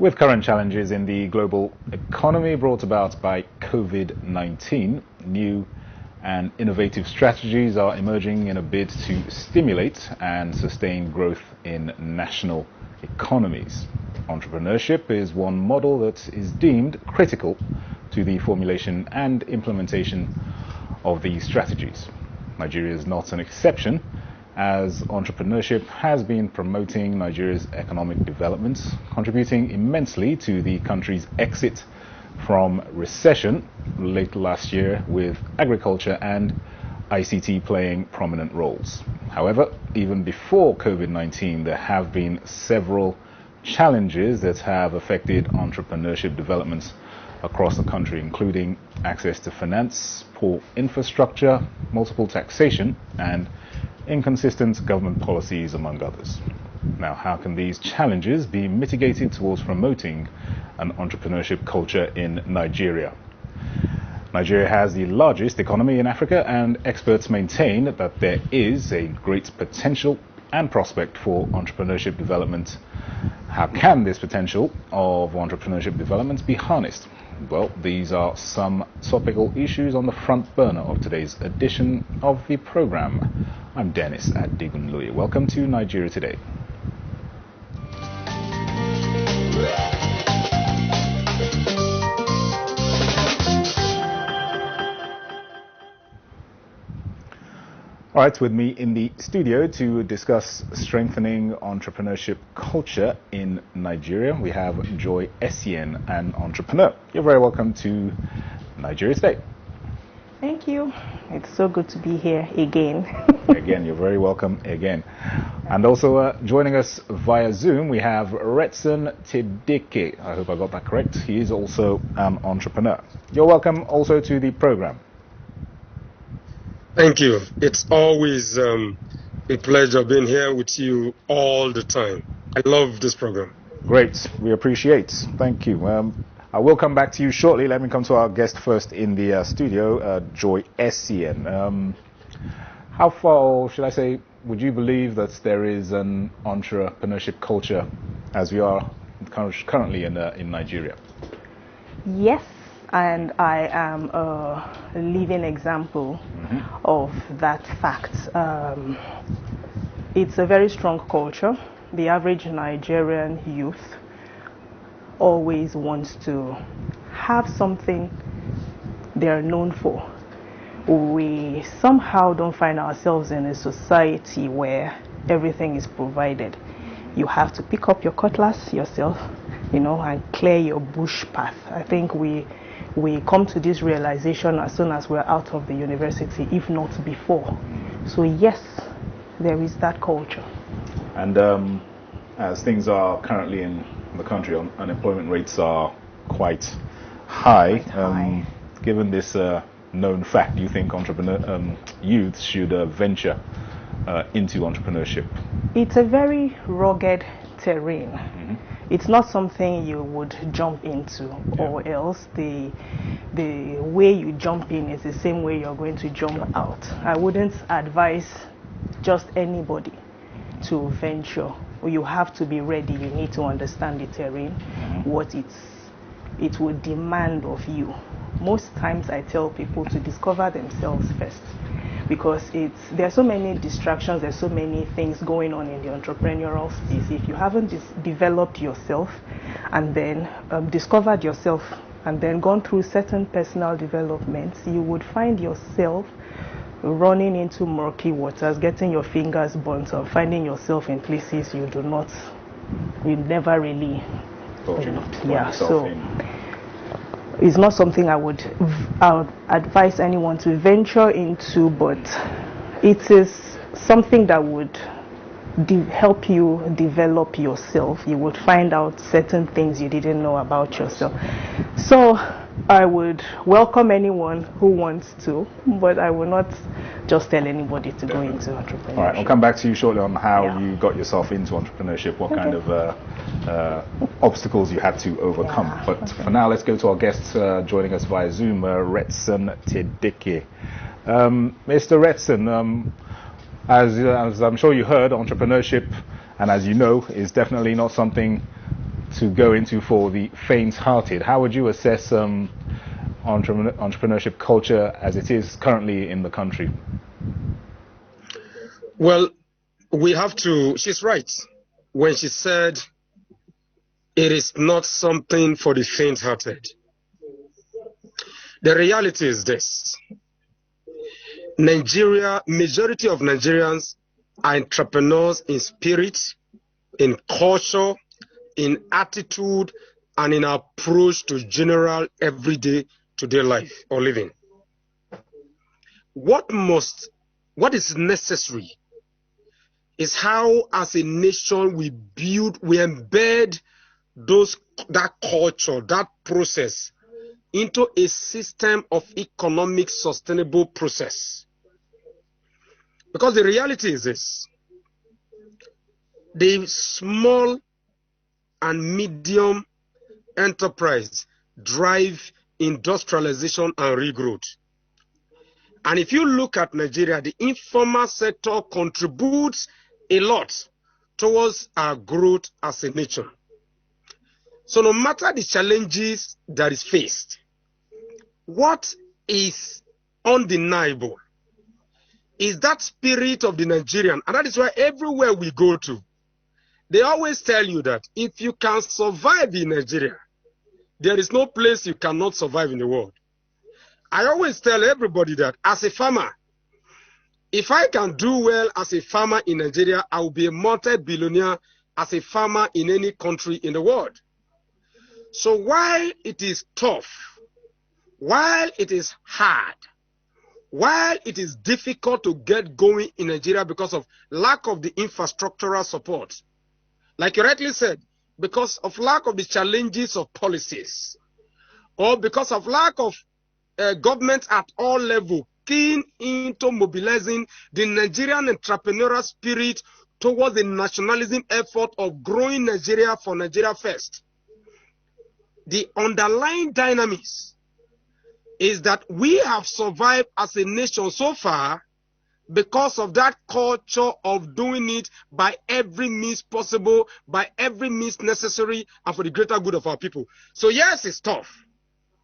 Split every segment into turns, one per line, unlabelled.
With current challenges in the global economy brought about by COVID-19, new and innovative strategies are emerging in a bid to stimulate and sustain growth in national economies. Entrepreneurship is one model that is deemed critical to the formulation and implementation of these strategies. Nigeria is not an exception, as entrepreneurship has been promoting Nigeria's economic development, contributing immensely to the country's exit from recession late last year, with agriculture and ICT playing prominent roles. However, even before COVID-19, there have been several challenges that have affected entrepreneurship developments across the country, including access to finance, poor infrastructure, multiple taxation, and inconsistent government policies, among others. Now, how can these challenges be mitigated towards promoting an entrepreneurship culture in Nigeria? Nigeria has the largest economy in Africa, and experts maintain that there is a great potential and prospect for entrepreneurship development. How can this potential of entrepreneurship development be harnessed? Well, these are some topical issues on the front burner of today's edition of the program. I'm Dennis Adigunloye. Welcome to Nigeria Today. All right, with me in the studio to discuss strengthening entrepreneurship culture in Nigeria, we have Joy Essien, an entrepreneur. You're very welcome to Nigeria Today.
Thank you. It's so good to be here again.
Again, you're very welcome again. And also joining us via Zoom, we have Retson Tedeke. I hope I got that correct. He is also an entrepreneur. You're welcome also to the program.
Thank you. It's always a pleasure being here with you all the time. I love this program.
Great. We appreciate. Thank you. I will come back to you shortly. Let me come to our guest first in the studio, Joy Essien. How far, or should I say, would you believe that there is an entrepreneurship culture as we are currently in Nigeria?
Yes. And I am a living example of that fact. It's a very strong culture. The average Nigerian youth always wants to have something they're known for. We somehow don't find ourselves in a society where everything is provided. You have to pick up your cutlass yourself, and clear your bush path. I think we come to this realization as soon as we're out of the university, if not before. So yes, there is that culture.
And as things are currently in the country, unemployment rates are quite high. Given this known fact, do you think youth should venture into entrepreneurship?
It's a very rugged terrain. It's not something you would jump into, or else the way you jump in is the same way you're going to jump out. I wouldn't advise just anybody to venture. You have to be ready. You need to understand the terrain, what it would demand of you. Most times I tell people to discover themselves first, because there are so many distractions, there's so many things going on in the entrepreneurial space. If you haven't developed yourself and then discovered yourself and then gone through certain personal developments, you would find yourself running into murky waters, getting your fingers burnt, or finding yourself in places you never really it's not something I would advise anyone to venture into, but it is something that would help you develop yourself. You would find out certain things you didn't know about yourself. So I would welcome anyone who wants to, but I will not just tell anybody to go into entrepreneurship.
All right, I'll come back to you shortly on how you got yourself into entrepreneurship, what kind of obstacles you had to overcome. But for now, let's go to our guests joining us via Zoom, Retson Tedeke. Mr. Retson, as I'm sure you heard, entrepreneurship, and as you know, is definitely not something to go into for the faint-hearted. How would you assess entrepreneurship culture as it is currently in the country?
Well, we have to, she's right when she said it is not something for the faint-hearted. The reality is this: Nigeria, majority of Nigerians are entrepreneurs in spirit, in culture, in attitude, and in approach to general everyday today life or living. What is necessary is how as a nation we embed that culture, that process into a system of economic sustainable process. Because the reality is this: the small and medium enterprise drive industrialization and regrowth. And if you look at Nigeria, the informal sector contributes a lot towards our growth as a nation. So no matter the challenges that is faced, what is undeniable is that spirit of the Nigerian. And that is why everywhere we go to, they always tell you that if you can survive in Nigeria, there is no place you cannot survive in the world. I always tell everybody that as a farmer, if I can do well as a farmer in Nigeria, I will be a multi-billionaire as a farmer in any country in the world. So while it is tough, while it is hard, while it is difficult to get going in Nigeria because of lack of the infrastructural support, like you rightly said, because of lack of the challenges of policies, or because of lack of government at all levels keen into mobilizing the Nigerian entrepreneurial spirit towards the nationalism effort of growing Nigeria for Nigeria first. The underlying dynamics is that we have survived as a nation so far because of that culture of doing it by every means possible, by every means necessary, and for the greater good of our people. So yes, it's tough,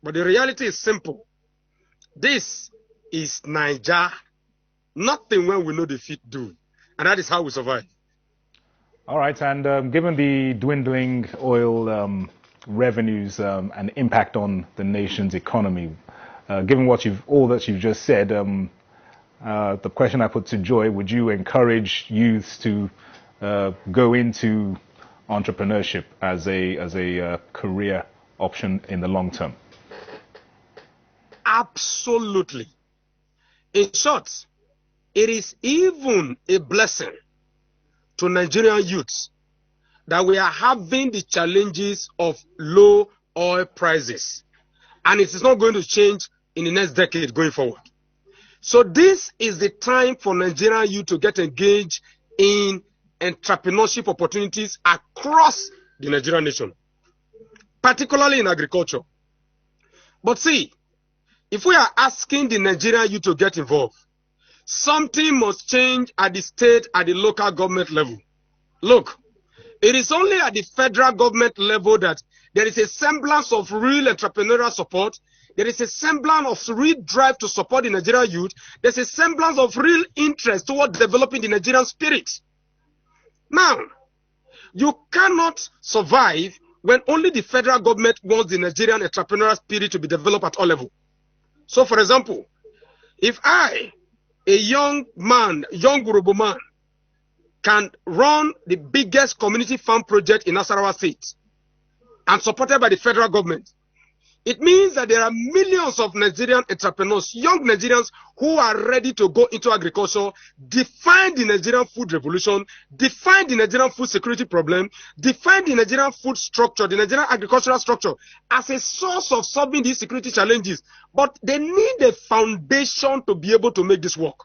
but the reality is simple. This is Niger. Nothing when we know the feet do. And that is how we survive.
All right, and given the dwindling oil revenues and impact on the nation's economy, given all that you've just said, the question I put to Joy: would you encourage youths to go into entrepreneurship as a career option in the long term?
Absolutely. In short, it is even a blessing to Nigerian youths that we are having the challenges of low oil prices, and it is not going to change in the next decade going forward. So this is the time for Nigerian youth to get engaged in entrepreneurship opportunities across the Nigerian nation, particularly in agriculture. But see, if we are asking the Nigerian youth to get involved, something must change at the state, at the local government level. Look, it is only at the federal government level that there is a semblance of real entrepreneurial support. There is a semblance of real drive to support the Nigerian youth. There's a semblance of real interest toward developing the Nigerian spirit. Now, you cannot survive when only the federal government wants the Nigerian entrepreneurial spirit to be developed at all levels. So, for example, if I, a young man, young Urobo man, can run the biggest community farm project in Nasarawa State and supported by the federal government, it means that there are millions of Nigerian entrepreneurs, young Nigerians who are ready to go into agriculture, define the Nigerian food revolution, define the Nigerian food security problem, define the Nigerian food structure, the Nigerian agricultural structure as a source of solving these security challenges. But they need a foundation to be able to make this work.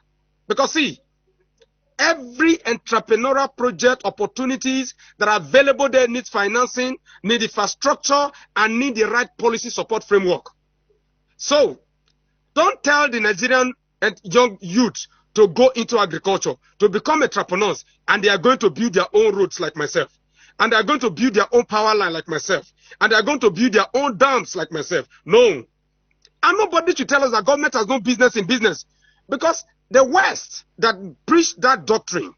Because see, every entrepreneurial project opportunities that are available there need financing, need infrastructure, and need the right policy support framework. So, don't tell the Nigerian and young youth to go into agriculture, to become entrepreneurs, and they are going to build their own roads like myself. and they're going to build their own power line like myself, and they're going to build their own dams like myself. No. And nobody should tell us that government has no business in business. Because the West that preached that doctrine,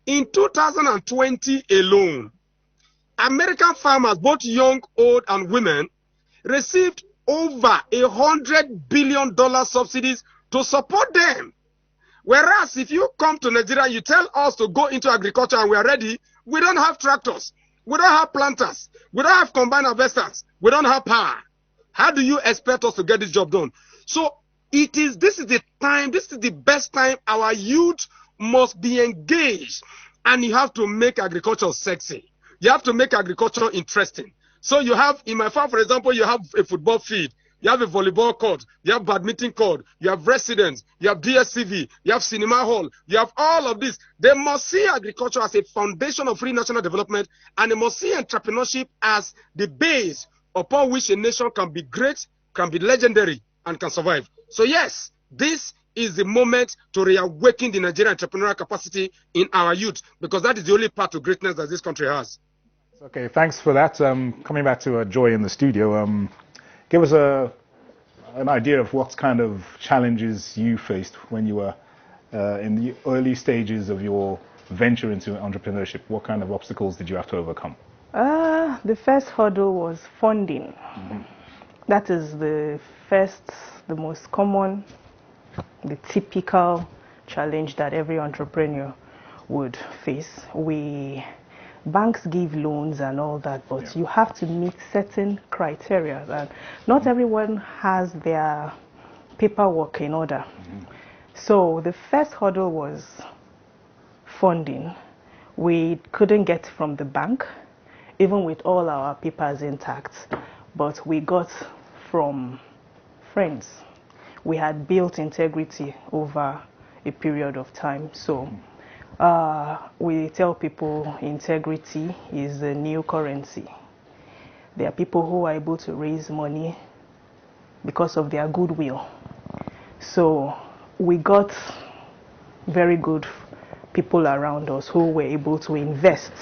in 2020 alone, American farmers, both young, old, and women, received over $100 billion subsidies to support them. Whereas if you come to Nigeria, you tell us to go into agriculture and we are ready, we don't have tractors, we don't have planters, we don't have combine harvesters, we don't have power. How do you expect us to get this job done? So this is the time, this is the best time our youth must be engaged, and you have to make agriculture sexy. You have to make agriculture interesting. So you have, in my farm, for example, you have a football field, you have a volleyball court, you have badminton court, you have residence, you have DSCV, you have cinema hall, you have all of this. They must see agriculture as a foundation of free national development, and they must see entrepreneurship as the base upon which a nation can be great, can be legendary, and can survive. So yes, this is the moment to reawaken the Nigerian entrepreneurial capacity in our youth, because that is the only path to greatness that this country has.
Okay, thanks for that. Coming back to Joy in the studio, give us an idea of what kind of challenges you faced when you were in the early stages of your venture into entrepreneurship. What kind of obstacles did you have to overcome?
The first hurdle was funding. That is the most common, the typical challenge that every entrepreneur would face. Banks give loans and all that, but you have to meet certain criteria, and not everyone has their paperwork in order. So the first hurdle was funding. We couldn't get from the bank, even with all our papers intact, but we got from friends. We had built integrity over a period of time. So we tell people integrity is the new currency. There are people who are able to raise money because of their goodwill. So we got very good people around us who were able to invest,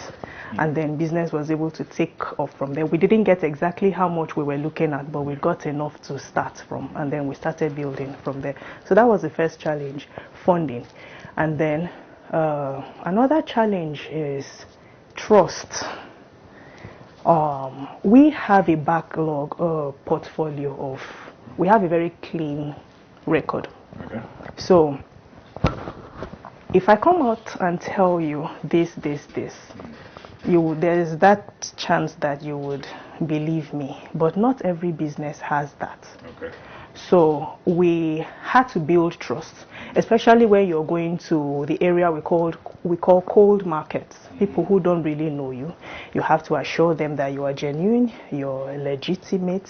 and then business was able to take off from there. We didn't get exactly how much we were looking at, but we got enough to start from, and then we started building from there. So that was the first challenge, funding. And then another challenge is trust. We have a backlog portfolio of, we have a very clean record. Okay. So if I come out and tell you this, there is that chance that you would believe me, but not every business has that. Okay. So we had to build trust, especially when you're going to the area we call cold markets, people who don't really know you. You have to assure them that you are genuine, you're legitimate,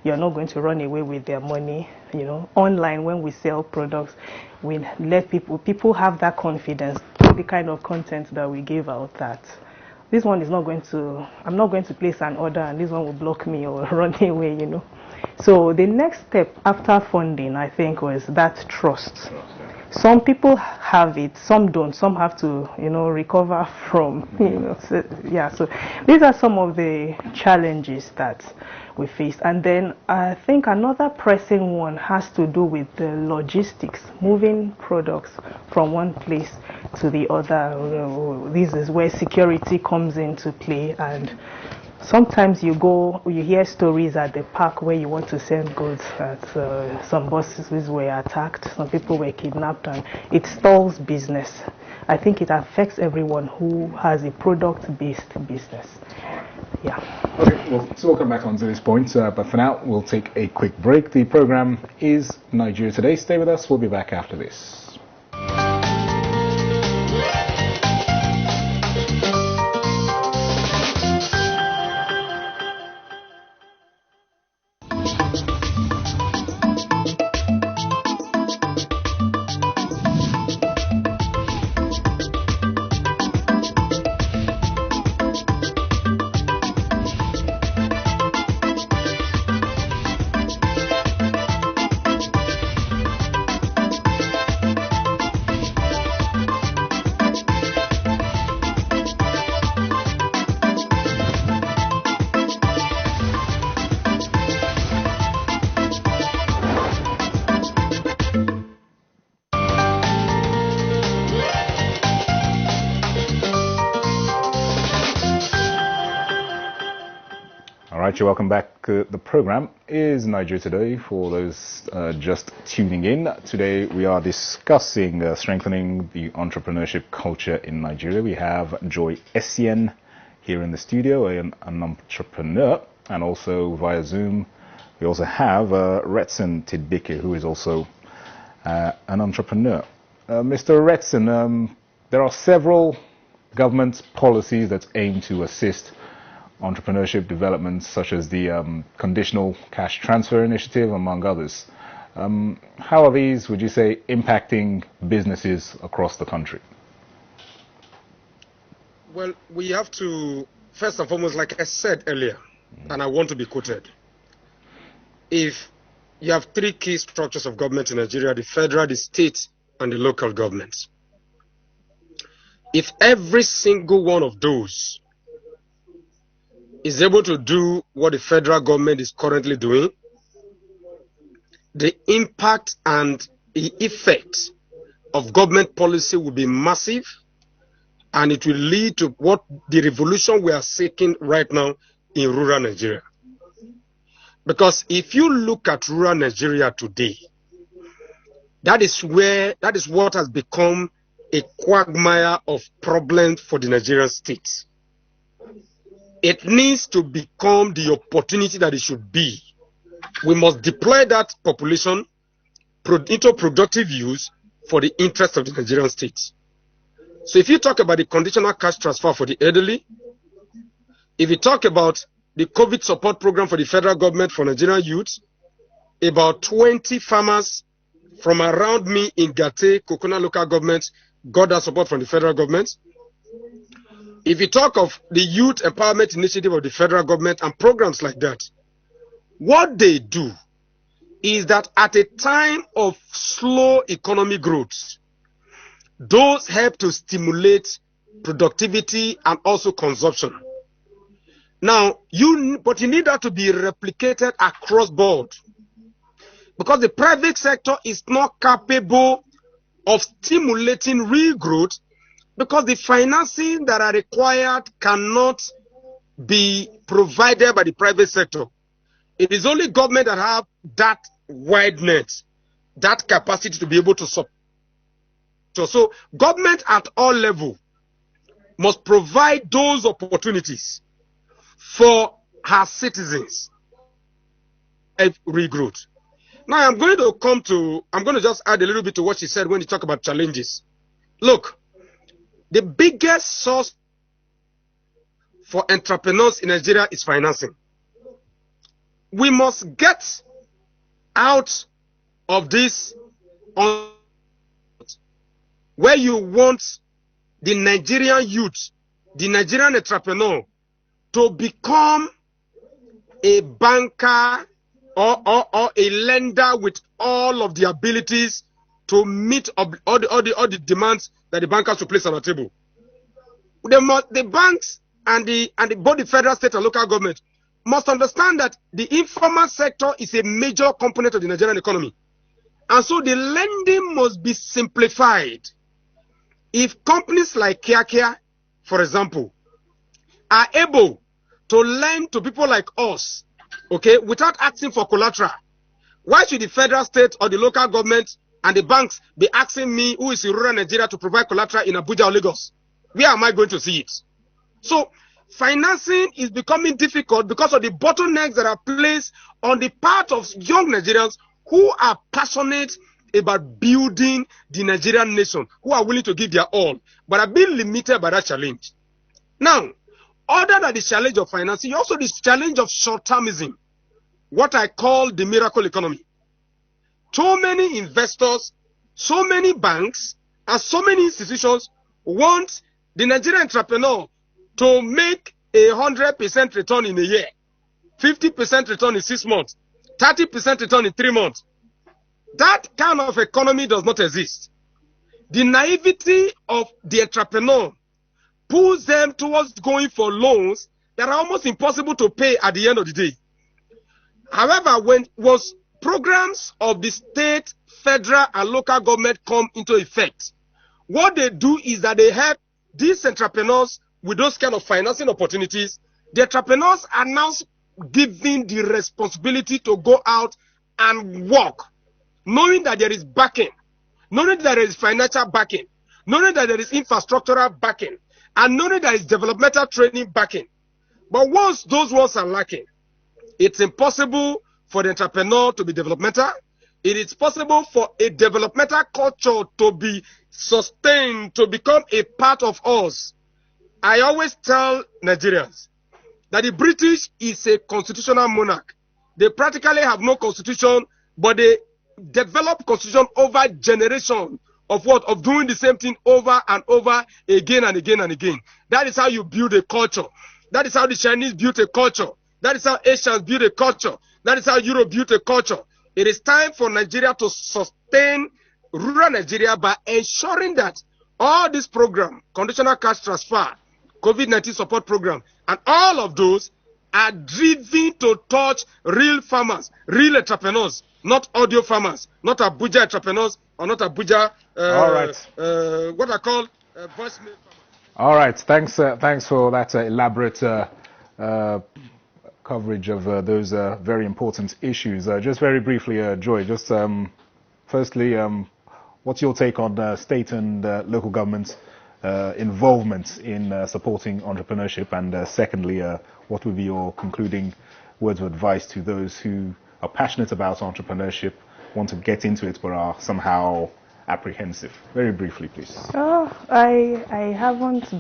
you're not going to run away with their money. You know, online when we sell products, we let people have that confidence through the kind of content that we give out, that this one is not going to, I'm not going to place an order and this one will block me or run away, you know. So the next step after funding, I think, was that trust. Some people have it, some don't. Some have to, you know, recover from, you know. So, yeah, so these are some of the challenges that we face. And then I think another pressing one has to do with the logistics, moving products from one place to the other. This is where security comes into play, and sometimes you hear stories at the park where you want to send goods that some buses were attacked, some people were kidnapped, and it stalls business. I think it affects everyone who has a product-based business. Yeah.
Okay, well, so we'll come back onto this point, but for now, we'll take a quick break. The program is Nigeria Today. Stay with us. We'll be back after this. right, you're welcome back. The program is Nigeria Today for those just tuning in. Today we are discussing strengthening the entrepreneurship culture in Nigeria. We have Joy Essien here in the studio, an entrepreneur, and also via Zoom we also have Retson Tidbike, who is also an entrepreneur. Mr. Retson, there are several government policies that aim to assist entrepreneurship developments, such as the conditional cash transfer initiative, among others. How are these, would you say, impacting businesses across the country?
Well, we have to, first and foremost, like I said earlier, and I want to be quoted, if you have three key structures of government in Nigeria: the federal, the state, and the local government. If every single one of those is able to do what the federal government is currently doing, the impact and the effect of government policy will be massive, and it will lead to what the revolution we are seeking right now in rural Nigeria. Because if you look at rural Nigeria today, that is what has become a quagmire of problems for the Nigerian state. It needs to become the opportunity that it should be. We must deploy that population into productive use for the interest of the Nigerian state. So if you talk about the conditional cash transfer for the elderly, if you talk about the COVID support program for the federal government for Nigerian youth, about 20 farmers from around me in Gate, Kokona local government, got that support from the federal government. If you talk of the Youth Empowerment Initiative of the federal government and programs like that, what they do is that at a time of slow economic growth, those help to stimulate productivity and also consumption. Now, but you need that to be replicated across board, because the private sector is not capable of stimulating real growth, because the financing that are required cannot be provided by the private sector. It is only government that have that wide net, that capacity to be able to support. So government at all levels must provide those opportunities for her citizens and regrowth. Now I'm going to just add a little bit to what she said when you talk about challenges. Look, the biggest source for entrepreneurs in Nigeria is financing. We must get out of this where you want the Nigerian youth, the Nigerian entrepreneur, to become a banker or a lender with all of the abilities to meet all the demands that the bankers will place on the table. The banks and both the federal, state, and local government must understand that the informal sector is a major component of the Nigerian economy. And so the lending must be simplified. If companies like Kia, for example, are able to lend to people like us, okay, without asking for collateral, why should the federal, state, or the local government and the banks be asking me, who is in rural Nigeria, to provide collateral in Abuja or Lagos? Where am I going to see it? So financing is becoming difficult because of the bottlenecks that are placed on the part of young Nigerians who are passionate about building the Nigerian nation, who are willing to give their all, but are being limited by that challenge. Now, other than the challenge of financing, also the challenge of short-termism, what I call the miracle economy. So many investors, so many banks, and so many institutions want the Nigerian entrepreneur to make 100% return in a year, 50% return in 6 months, 30% return in 3 months. That kind of economy does not exist. The naivety of the entrepreneur pulls them towards going for loans that are almost impossible to pay at the end of the day. However, once programs of the state, federal, and local government come into effect, what they do is that they help these entrepreneurs with those kind of financing opportunities. The entrepreneurs are now given the responsibility to go out and work, knowing that there is backing, knowing that there is financial backing, knowing that there is infrastructural backing, and knowing that there is developmental training backing. But once those ones are lacking, it's impossible for the entrepreneur to be developmental. It is possible for a developmental culture to be sustained, to become a part of us. I always tell Nigerians that the British is a constitutional monarch. They practically have no constitution, but they develop constitution over generations of what? Of doing the same thing over and over again and again and again. That is how you build a culture. That is how the Chinese built a culture. That is how Asians build a culture. That is how Europe built a culture. It is time for Nigeria to sustain rural Nigeria by ensuring that all this program, conditional cash transfer, COVID-19 support program, and all of those are driven to touch real farmers, real entrepreneurs, not audio farmers, not Abuja entrepreneurs, or not Abuja,
All right.
what I call voicemail farmers.
All right. Thanks for that elaborate coverage of those very important issues. Just very briefly, Joy, just firstly, what's your take on state and local governments' involvement in supporting entrepreneurship? And secondly, what would be your concluding words of advice to those who are passionate about entrepreneurship, want to get into it, but are somehow apprehensive? Very briefly, please.
I haven't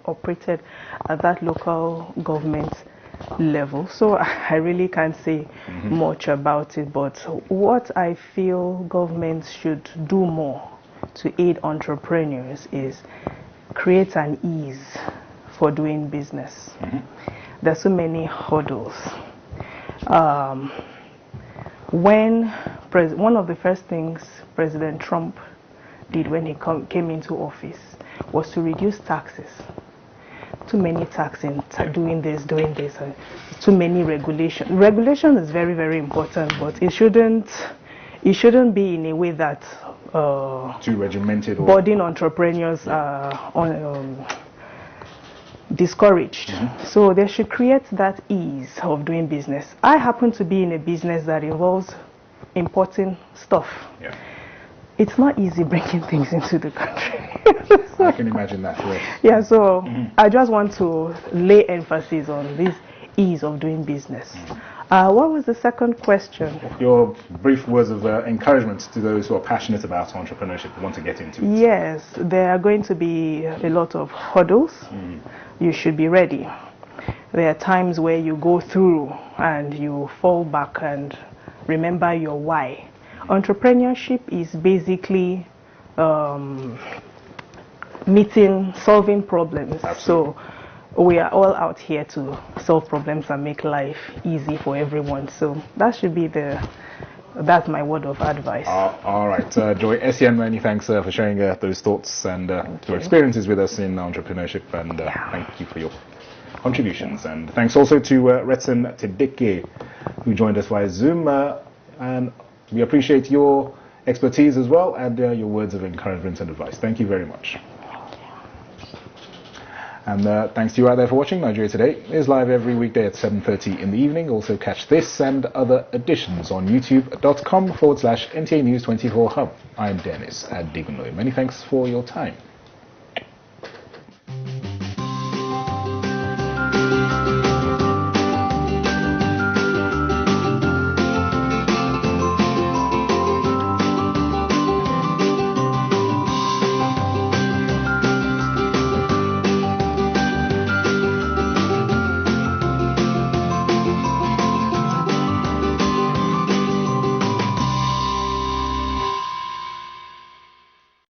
operated at that local government level, so I really can't say much about it. But what I feel governments should do more to aid entrepreneurs is create an ease for doing business. There's so many hurdles. One of the first things President Trump did when he came into office was to reduce taxes. Too many taxing, doing this, and too many regulation. Regulation is very, very important, but it shouldn't be in a way that
Too regimented, or
budding entrepreneurs discouraged. So they should create that ease of doing business. I happen to be in a business that involves importing stuff.
Yeah.
It's not easy bringing things into the country.
I can imagine that. Yes.
Yeah, so I just want to lay emphasis on this ease of doing business. What was the second question?
Your brief words of encouragement to those who are passionate about entrepreneurship who want to get into it.
Yes, there are going to be a lot of hurdles. You should be ready. There are times where you go through and you fall back and remember your why. Entrepreneurship is basically solving problems.
Absolutely.
So we are all out here to solve problems and make life easy for everyone. So that should be that's my word of advice.
All right, Joy Essien, many thanks for sharing those thoughts and your experiences with us in entrepreneurship, and thank you for your contributions. And thanks also to Retson Tedeke, who joined us via Zoom, and we appreciate your expertise as well, and your words of encouragement and advice. Thank you very much. And thanks to you out there for watching. Nigeria Today is live every weekday at 7:30 in the evening. Also catch this and other editions on youtube.com/NTA News 24 Hub. I'm Dennis Adigunloy. Many thanks for your time.